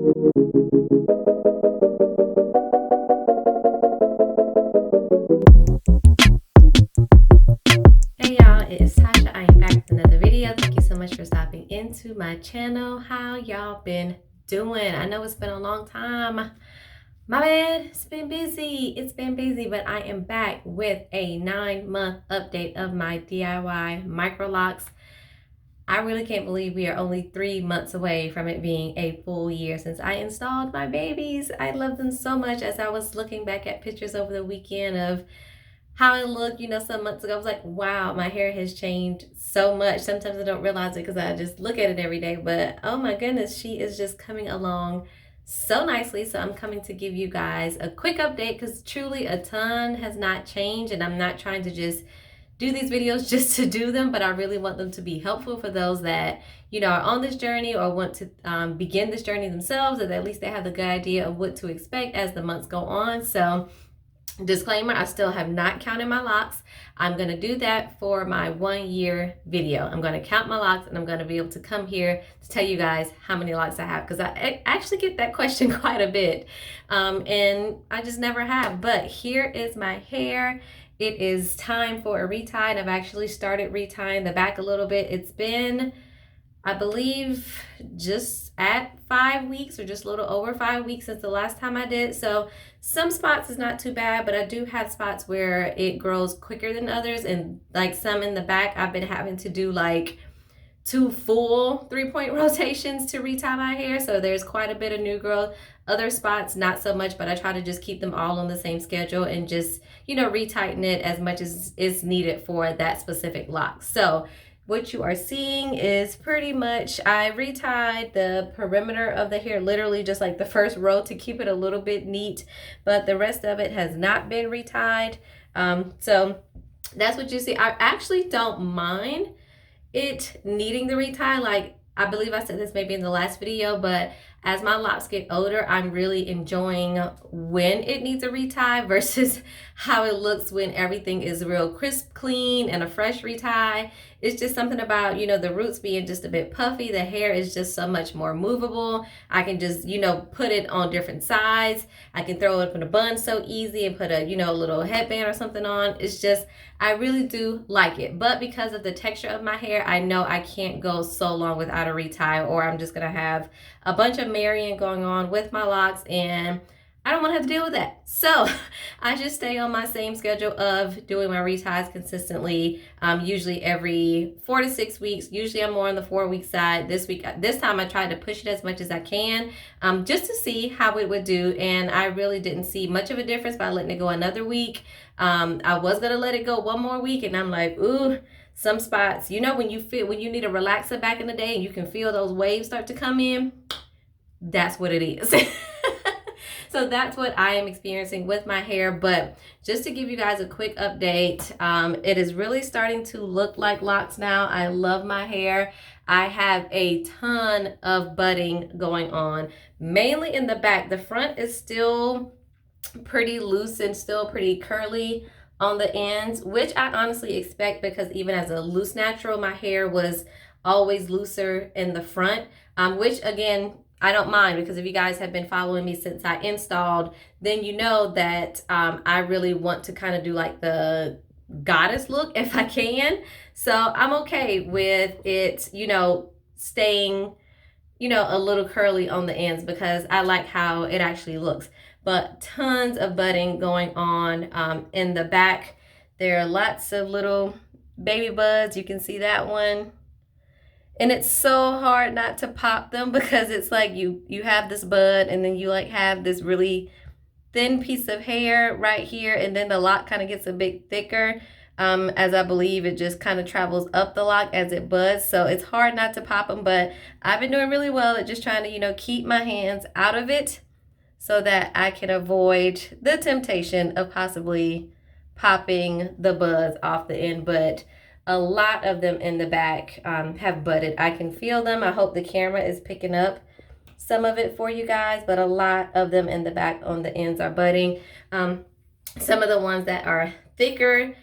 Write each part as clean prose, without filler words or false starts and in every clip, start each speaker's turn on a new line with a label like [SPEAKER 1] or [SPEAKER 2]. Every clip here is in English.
[SPEAKER 1] Hey y'all, it is Tasha. I am back with another video. Thank you so much for stopping into my channel. How y'all been doing? I know it's been a long time. My bad, it's been busy. But I am back with a 9-month update of my DIY micro locks. I really can't believe we are only 3 months away from it being a full year since I installed my babies. I love them so much. As I was looking back at pictures over the weekend of how it looked, some months ago, I was like, wow, my hair has changed so much. Sometimes I don't realize it because I just look at it every day, but oh my goodness, she is just coming along so nicely. So I'm coming to give you guys a quick update because truly a ton has not changed, and I'm not trying to just do these videos just to do them, but I really want them to be helpful for those that are on this journey or want to begin this journey themselves, or at least they have the good idea of what to expect as the months go on. So disclaimer, I still have not counted my locks. I'm going to do that for my 1-year video. I'm going to count my locks, and I'm going to be able to come here to tell you guys how many locks I have, because I actually get that question quite a bit, and I just never have. But here is my hair. It is time for a retie, and I've actually started retying the back a little bit. It's been, I believe, just at 5 weeks or just a little over 5 weeks since the last time I did. So some spots is not too bad, but I do have spots where it grows quicker than others. And like some in the back, I've been having to do like 2 full 3-point rotations to retie my hair. So there's quite a bit of new growth. Other spots, not so much, but I try to just keep them all on the same schedule and just, retighten it as much as is needed for that specific lock. So what you are seeing is pretty much, I retied the perimeter of the hair, literally just like the first row to keep it a little bit neat, but the rest of it has not been retied. So that's what you see. I actually don't mind it needing the retie. Like, I believe I said this maybe in the last video, but as my locks get older, I'm really enjoying when it needs a retie versus how it looks when everything is real crisp, clean, and a fresh retie. It's just something about, the roots being just a bit puffy. The hair is just so much more movable. I can just, put it on different sides. I can throw it up in a bun so easy and put a, little headband or something on. It's just, I really do like it. But because of the texture of my hair, I know I can't go so long without a retie, or I'm just going to have a bunch of marrying going on with my locks, and I don't want to have to deal with that. So I just stay on my same schedule of doing my reties consistently, usually every 4 to 6 weeks. Usually I'm more on the 4-week side. This time I tried to push it as much as I can, just to see how it would do, and I really didn't see much of a difference by letting it go another week. I was gonna let it go one more week, and I'm like, ooh, some spots, when you need a relaxer back in the day and you can feel those waves start to come in, that's what it is. So that's what I am experiencing with my hair. But just to give you guys a quick update, it is really starting to look like locks now. I love my hair. I have a ton of budding going on, mainly in the back. The front is still pretty loose and still pretty curly on the ends, which I honestly expect, because even as a loose natural, my hair was always looser in the front, which again, I don't mind, because if you guys have been following me since I installed, then you know that I really want to kind of do like the goddess look if I can. So I'm okay with it, staying, a little curly on the ends, because I like how it actually looks. But tons of budding going on in the back. There are lots of little baby buds. You can see that one. And it's so hard not to pop them, because it's like you have this bud, and then you like have this really thin piece of hair right here, and then the lock kind of gets a bit thicker, as I believe it just kind of travels up the lock as it buds. So it's hard not to pop them, but I've been doing really well at just trying to, keep my hands out of it so that I can avoid the temptation of possibly popping the buds off the end. But a lot of them in the back have budded. I can feel them. I hope the camera is picking up some of it for you guys, but a lot of them in the back on the ends are budding. Some of the ones that are thicker,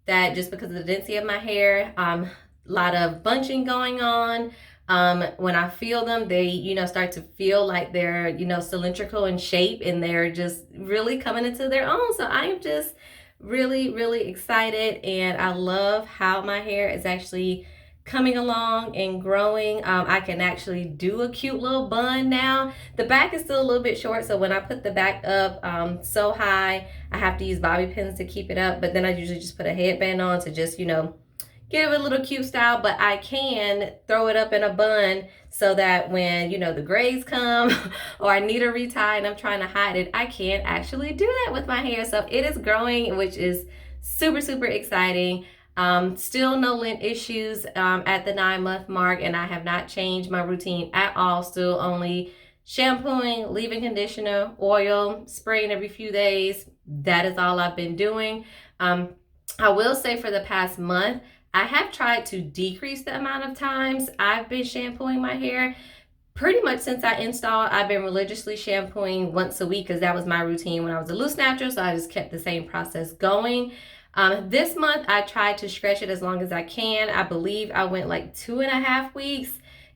[SPEAKER 1] that just because of the density of my hair, a lot of bunching going on. When I feel them, they, start to feel like they're, cylindrical in shape, and they're just really coming into their own. So I am just really, really excited, and I love how my hair is actually coming along and growing. I can actually do a cute little bun now. The back is still a little bit short, so when I put the back up so high, I have to use bobby pins to keep it up, but then I usually just put a headband on to just, give it a little cute style. But I can throw it up in a bun so that when, the grays come or I need a retie and I'm trying to hide it, I can actually do that with my hair. So it is growing, which is super, super exciting. Still no lint issues at the 9-month mark, and I have not changed my routine at all. Still only shampooing, leave-in conditioner, oil, spraying every few days. That is all I've been doing. I will say for the past month, I have tried to decrease the amount of times I've been shampooing my hair. Pretty much since I installed, I've been religiously shampooing once a week because that was my routine when I was a loose natural, so I just kept the same process going. This month, I tried to stretch it as long as I can. I believe I went like 2.5 weeks,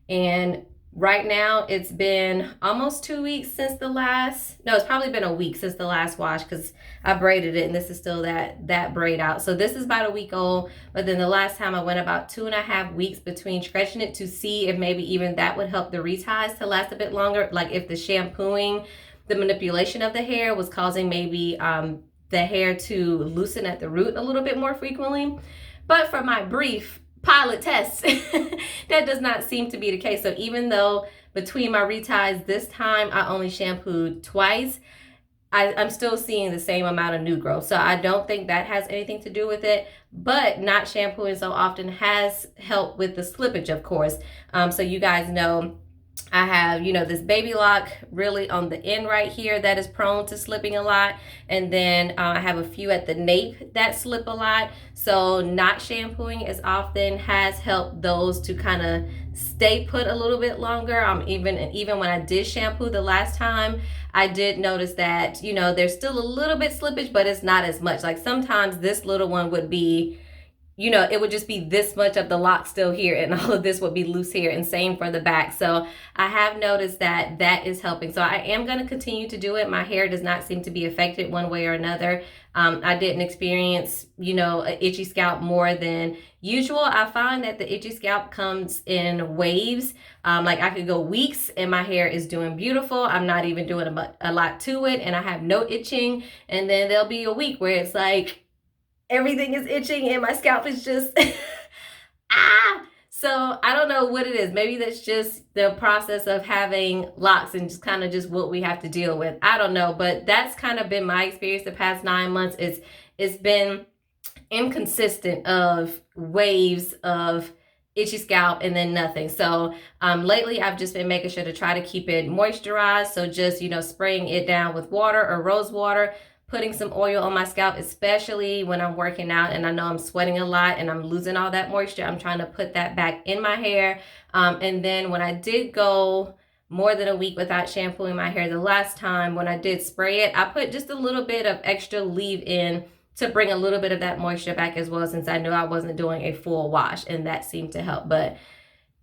[SPEAKER 1] and right now it's been almost 2 weeks since the last, no, it's probably been a week since the last wash because I braided it, and this is still that braid out. So this is about a week old, but then the last time I went about 2.5 weeks between stretching it to see if maybe even that would help the reties to last a bit longer. Like if the shampooing, the manipulation of the hair was causing maybe the hair to loosen at the root a little bit more frequently. But for my brief pilot test, that does not seem to be the case. So even though between my reties this time I only shampooed twice, I'm still seeing the same amount of new growth. So I don't think that has anything to do with it, but not shampooing so often has helped with the slippage, of course. So you guys know I have, this baby lock really on the end right here that is prone to slipping a lot. And then I have a few at the nape that slip a lot. So not shampooing as often has helped those to kind of stay put a little bit longer. Even when I did shampoo the last time, I did notice that, there's still a little bit slippage, but it's not as much. Like sometimes this little one would be, it would just be this much of the lock still here, and all of this would be loose here, and same for the back. So I have noticed that that is helping. So I am going to continue to do it. My hair does not seem to be affected one way or another. I didn't experience, an itchy scalp more than usual. I find that the itchy scalp comes in waves. Like I could go weeks and my hair is doing beautiful. I'm not even doing a lot to it, and I have no itching. And then there'll be a week where it's like, everything is itching and my scalp is just So I don't know what it is. Maybe that's just the process of having locks and just kind of just what we have to deal with. I don't know, but that's kind of been my experience the past 9 months. It's been inconsistent of waves of itchy scalp and then nothing. So lately I've just been making sure to try to keep it moisturized. So just, spraying it down with water or rose water, putting some oil on my scalp, especially when I'm working out and I know I'm sweating a lot and I'm losing all that moisture. I'm trying to put that back in my hair. And then when I did go more than a week without shampooing my hair the last time, when I did spray it, I put just a little bit of extra leave-in to bring a little bit of that moisture back as well, since I knew I wasn't doing a full wash, and that seemed to help. But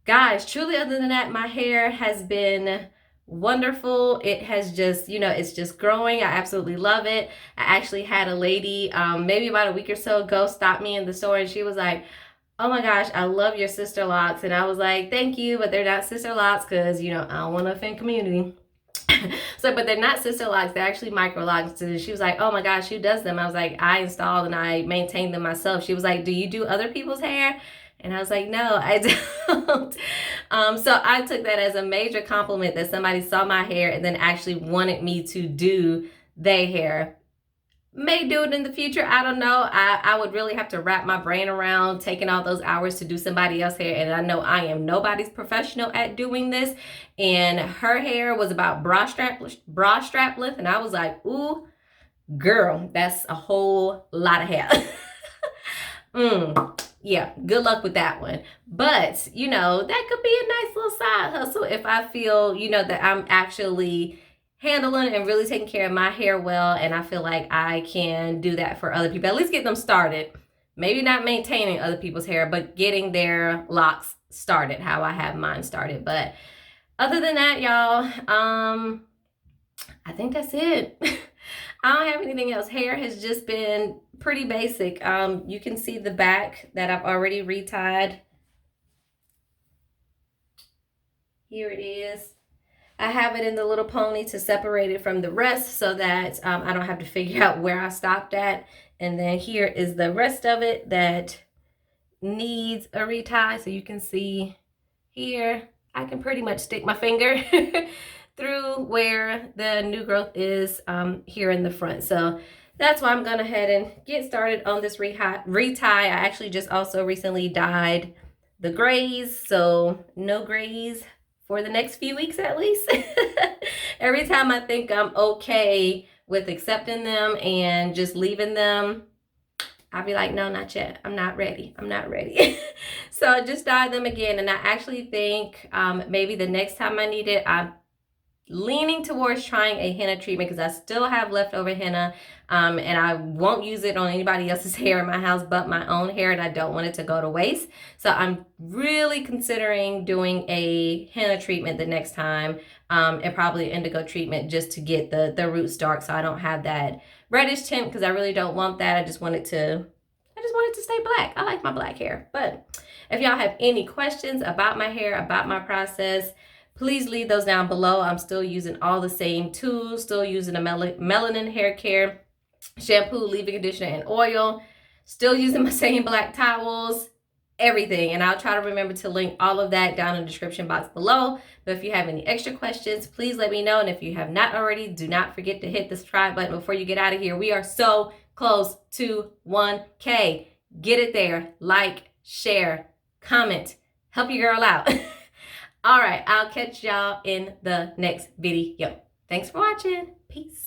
[SPEAKER 1] guys, truly, other than that, my hair has been wonderful. It has just, it's just growing. I absolutely love it. I actually had a lady maybe about a week or so ago stop me in the store, and she was like, oh my gosh, I love your sister locks. And I was like, thank you, but they're not sister locks because, I don't want to offend community. So, but they're not sister locks, they're actually micro locks. So she was like, oh my gosh, who does them? I was like, I installed and I maintain them myself. She was like, do you do other people's hair? And I was like, no, I don't. So I took that as a major compliment that somebody saw my hair and then actually wanted me to do their hair. May do it in the future. I don't know. I would really have to wrap my brain around taking all those hours to do somebody else's hair. And I know I am nobody's professional at doing this. And her hair was about bra strap length. And I was like, ooh, girl, that's a whole lot of hair. Yeah, good luck with that one. But, that could be a nice little side hustle if I feel, that I'm actually handling and really taking care of my hair well, and I feel like I can do that for other people, at least get them started maybe not maintaining other people's hair, but getting their locks started how I have mine started. But other than that, y'all, I think that's it. I don't have anything else. Hair has just been pretty basic. You can see the back that I've already retied. Here it is. I have it in the little pony to separate it from the rest so that I don't have to figure out where I stopped at. And then here is the rest of it that needs a retie. So you can see here, I can pretty much stick my finger through where the new growth is here in the front. So that's why I'm going ahead and get started on this retie. I actually just also recently dyed the grays, so no grays for the next few weeks at least. Every time I think I'm okay with accepting them and just leaving them, I'll be like, no, not yet. I'm not ready. I'm not ready. So I just dyed them again. And I actually think maybe the next time I need it, I'm leaning towards trying a henna treatment because I still have leftover henna and I won't use it on anybody else's hair in my house but my own hair, and I don't want it to go to waste. So I'm really considering doing a henna treatment the next time and probably indigo treatment just to get the roots dark so I don't have that reddish tint, because I really don't want that. I just want it to stay black. I like my black hair. But if y'all have any questions about my hair, about my process, please leave those down below. I'm still using all the same tools, still using a melanin hair care, shampoo, leave-in conditioner, and oil. Still using my same black towels, everything. And I'll try to remember to link all of that down in the description box below. But if you have any extra questions, please let me know. And if you have not already, do not forget to hit the subscribe button before you get out of here. We are so close to 1K. Get it there. Like, share, comment, help your girl out. All right, I'll catch y'all in the next video. Thanks for watching. Peace.